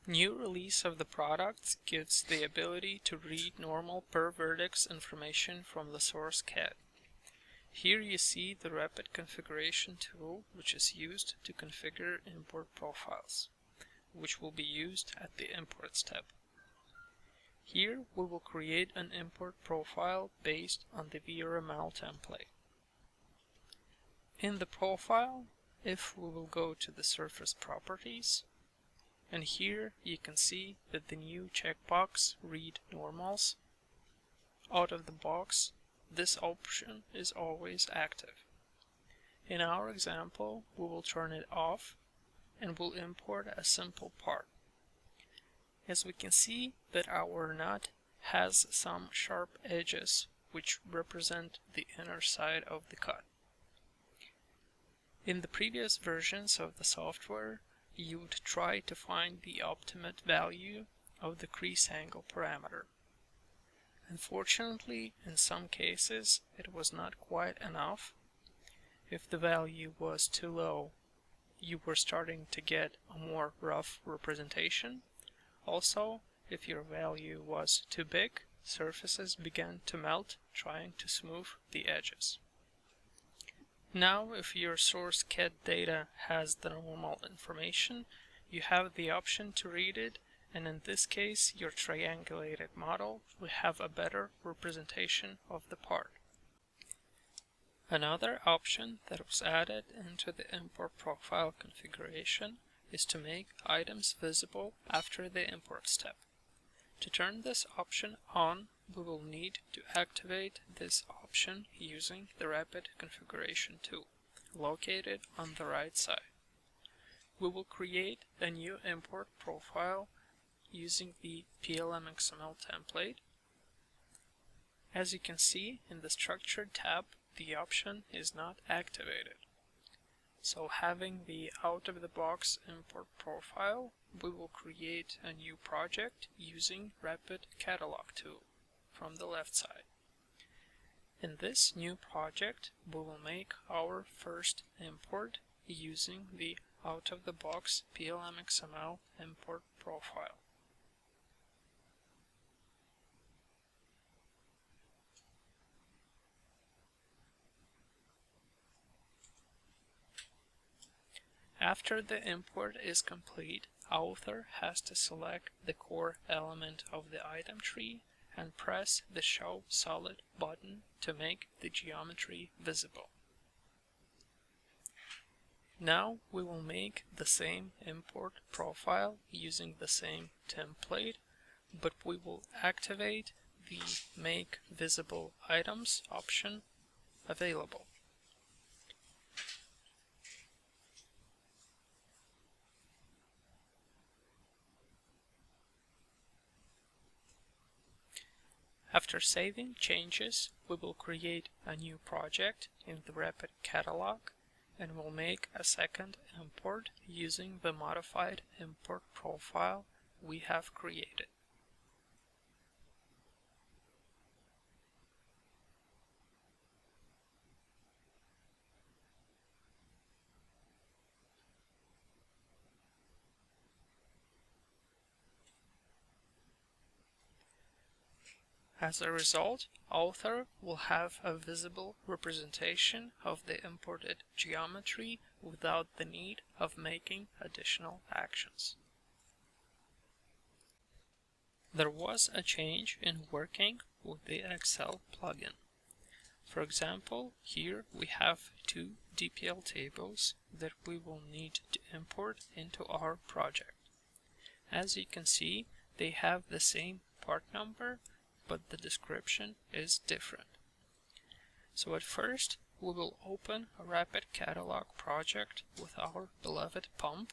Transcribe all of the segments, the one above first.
New release of the product gives the ability to read normal-per-vertex information from the source CAD. Here you see the Rapid Configuration tool, which is used to configure import profiles, which will be used at the Imports tab. Here we will create an import profile based on the VRML template. In the profile, if we will go to the surface properties, and here you can see that the new checkbox Read Normals, out of the box, this option is always active. In our example, we will turn it off and will import a simple part. As we can see that our nut has some sharp edges which represent the inner side of the cut. In the previous versions of the software, you would try to find the optimate value of the crease angle parameter. Unfortunately, in some cases, it was not quite enough. If the value was too low, you were starting to get a more rough representation. Also, if your value was too big, surfaces began to melt, trying to smooth the edges. Now, if your source CAD data has the normal information, you have the option to read it, and in this case, your triangulated model will have a better representation of the part. Another option that was added into the import profile configuration is to make items visible after the import step. To turn this option on, we will need to activate this option using the Rapid Configuration tool, located on the right side. We will create a new import profile using the PLM-XML template. As you can see, in the Structured tab, the option is not activated. So having the out-of-the-box import profile, we will create a new project using Rapid Catalog tool from the left side. In this new project, we will make our first import using the out-of-the-box PLM-XML import profile. After the import is complete, Author has to select the core element of the item tree and press the Show Solid button to make the geometry visible. Now we will make the same import profile using the same template, but we will activate the Make Visible Items option available. After saving changes, we will create a new project in the Rapid Catalog and will make a second import using the modified import profile we have created. As a result, Author will have a visible representation of the imported geometry without the need of making additional actions. There was a change in working with the Excel plugin. For example, here we have two DPL tables that we will need to import into our project. As you can see, they have the same part number, but the description is different. So at first, we will open a Rapid Catalog project with our beloved pump,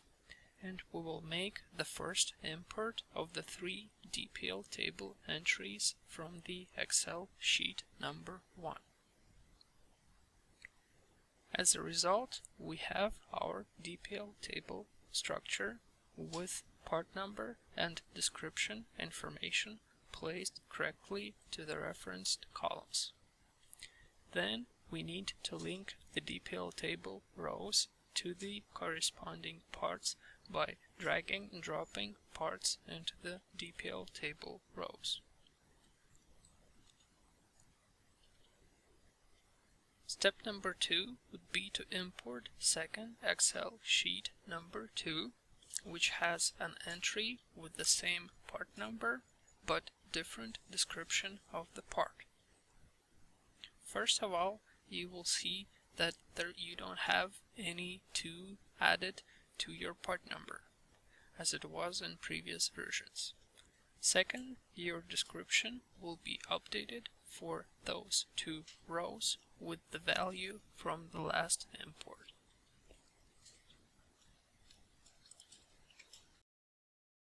and we will make the first import of the 3 DPL table entries from the Excel sheet number 1. As a result, we have our DPL table structure with part number and description information placed correctly to the referenced columns. Then we need to link the DPL table rows to the corresponding parts by dragging and dropping parts into the DPL table rows. Step number 2 would be to import second Excel sheet number 2, which has an entry with the same part number but different description of the part. First of all, you will see that you don't have any 2 added to your part number, as it was in previous versions. Second, your description will be updated for those 2 rows with the value from the last import.